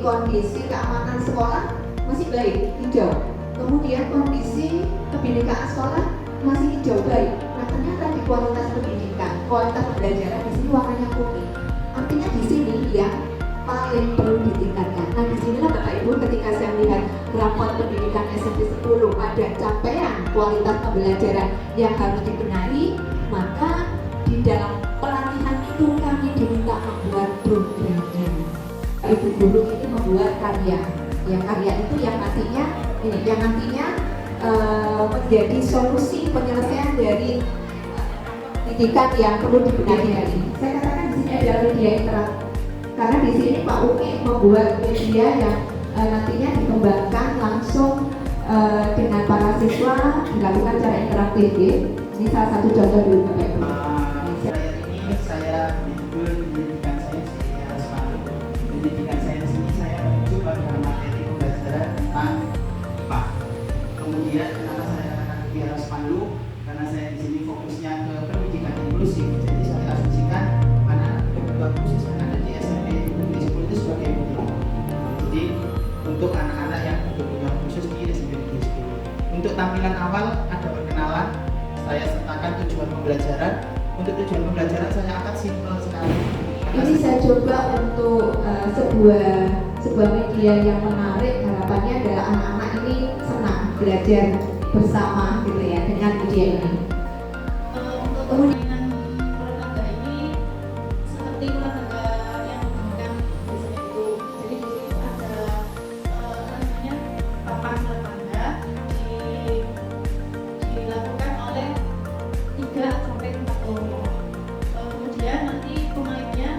kondisi keamanan sekolah masih baik, hijau. Kemudian kondisi kebinekaan sekolah masih hijau, baik. Nah ternyata di kualitas pendidikan, kualitas pembelajaran di sini warnanya putih. Artinya di sini yang paling perlu ditingkatkan. Nah disinilah Bapak Ibu ketika saya melihat rapor pendidikan SMP 10 ada capaian kualitas pembelajaran yang harus dibenahi, maka di dalam pelatihan itu kami diminta membuat programnya. Ibu guru itu membuat karya. Yang karya itu yang nantinya menjadi solusi penyelesaian dari pendidikan yang perlu dibenahi hari ini. Saya katakan di sini adalah media interaktif. Karena di sini Pak Uki membuat media yang nantinya dikembangkan langsung dengan para siswa, dilakukan secara interaktif. Ini salah satu contoh dulu Bapak Ibu. Saya menjudul pendidikan sains di Harus Pandu. Pendidikan sains ini saya menuju pada materi pembelajaran tentang IPA. Kemudian kenapa saya katakan di Harus Pandu? Karena saya di sini fokusnya ke pendidikan inklusif. Jadi saya asumsikan anak-anak berkebutuhan khusus yang ada di SMP Negeri 10 itu sebagai model. Jadi untuk anak-anak yang berkebutuhan khusus di SMP Negeri 10. Untuk tampilan awal ada perkenalan. Saya sertakan tujuan pembelajaran. Untuk tujuan pembelajaran saya akan simpel sekali. Ini saya coba untuk sebuah media yang menarik. Harapannya adalah anak-anak ini senang belajar bersama gitu ya dengan media ini. Untuk permainan olahraga ini seperti olahraga yang digunakan di sini itu. Jadi di situ ada namanya papan sertanda dilakukan oleh 3 sampai 4 kelompok. Kemudian nanti pemainnya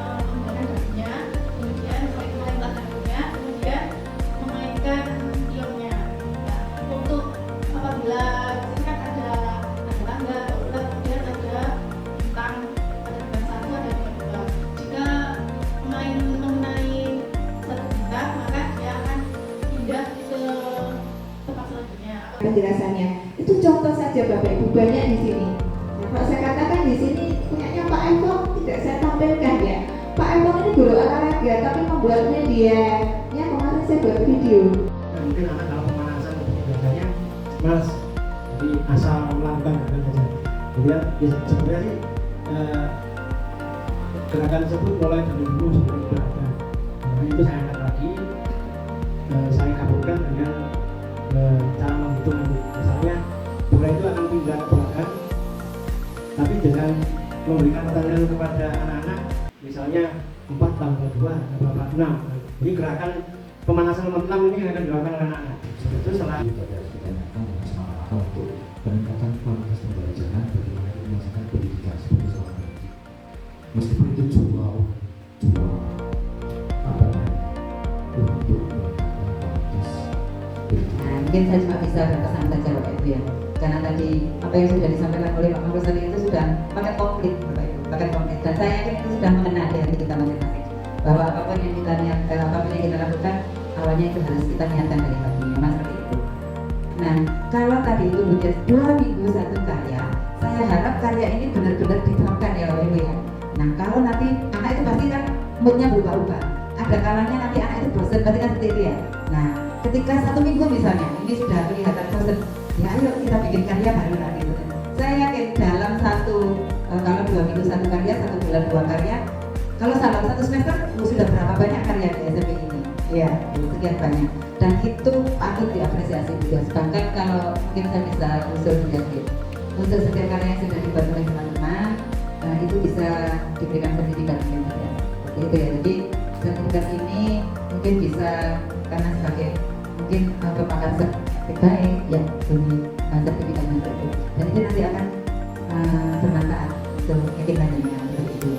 menggunakan dagunya, kemudian melempar dagunya, kemudian memainkan tiongnya. Nah, untuk apabila di sini kan ada tangga, kemudian ada bintang, ada bintang 1, ada bintang 2. Jika pemain mengenai satu bintang, maka dia akan pindah ke tempat selanjutnya. Penjelasannya itu contoh saja Bapak Ibu, banyak di sini. Nah, kalau saya katakan di sini punyanya Pak Eko tidak saya tampilkan ya. Pak Eko ini guru olahraga tapi membuat medianya kemarin saya buat video. Mungkin anak dalam pemanasan biasanya malas, jadi asal melakukan saja. Kemudian sebenarnya sih gerakan tersebut mulai dari dulu sebenarnya sudah ada. Nah, itu saya angkat lagi, saya gabungkan dengan cara menghitung. Misalnya bola itu akan pindah ke belakang, tapi dengan memberikan pertanyaan kepada anak-anak, misalnya 4 tambah 2 tambah 6. Jadi gerakan pemanasan nomor 6 ini yang akan dilakukan oleh anak-anak. Itu setelah juga harus ditanyakan sama untuk peningkatan kualitas pembelajaran bagaimana itu melaksanakan pendidikan sebagai seorang pendidik. Meskipun itu apa namanya untuk meningkatkan kualitas pendidikan. Nah, mungkin saya cuma bisa berpesan saja Bapak Ibu ya, karena tadi apa yang sudah disampaikan oleh Pak Mahfuz tadi itu sudah paket komplit Bapak Ibu, paket komplit, dan saya yakin itu sudah mengena di hati kita masing-masing bahwa apapun yang kita lakukan awalnya itu harus kita niatkan dari hati, memang seperti itu. Nah, kalau tadi itu sudah 2 minggu satu karya, saya harap karya ini benar-benar diterapkan ya Bapak Ibu ya. Nah, kalau nanti anak itu pasti kan moodnya berubah-ubah, ada kalanya nanti anak itu bosan, berarti kan seperti itu ya. Nah, ketika 1 minggu misalnya ini sudah kelihatan bosan, ya ayo kita bikin karya baru lagi gitu. Saya yakin dalam kalau 2 minggu 1 karya, 1 bulan 2 karya, kalau salah 1 semester sudah berapa banyak karya di SMP ini? Ya, sekian banyak. Dan itu patut diapresiasi juga. Bahkan kalau mungkin saya bisa usul sedikit untuk setiap karya yang sudah dibuat oleh teman-teman, itu bisa diberikan sertifikat mungkin saja. Seperti itu ya. Jadi sertifikat ini mungkin bisa karena sebagai mungkin pepakan terbaik ya bagi sertifikat itu. Dan itu nanti akan bermanfaat untuk yakin banyak seperti itu.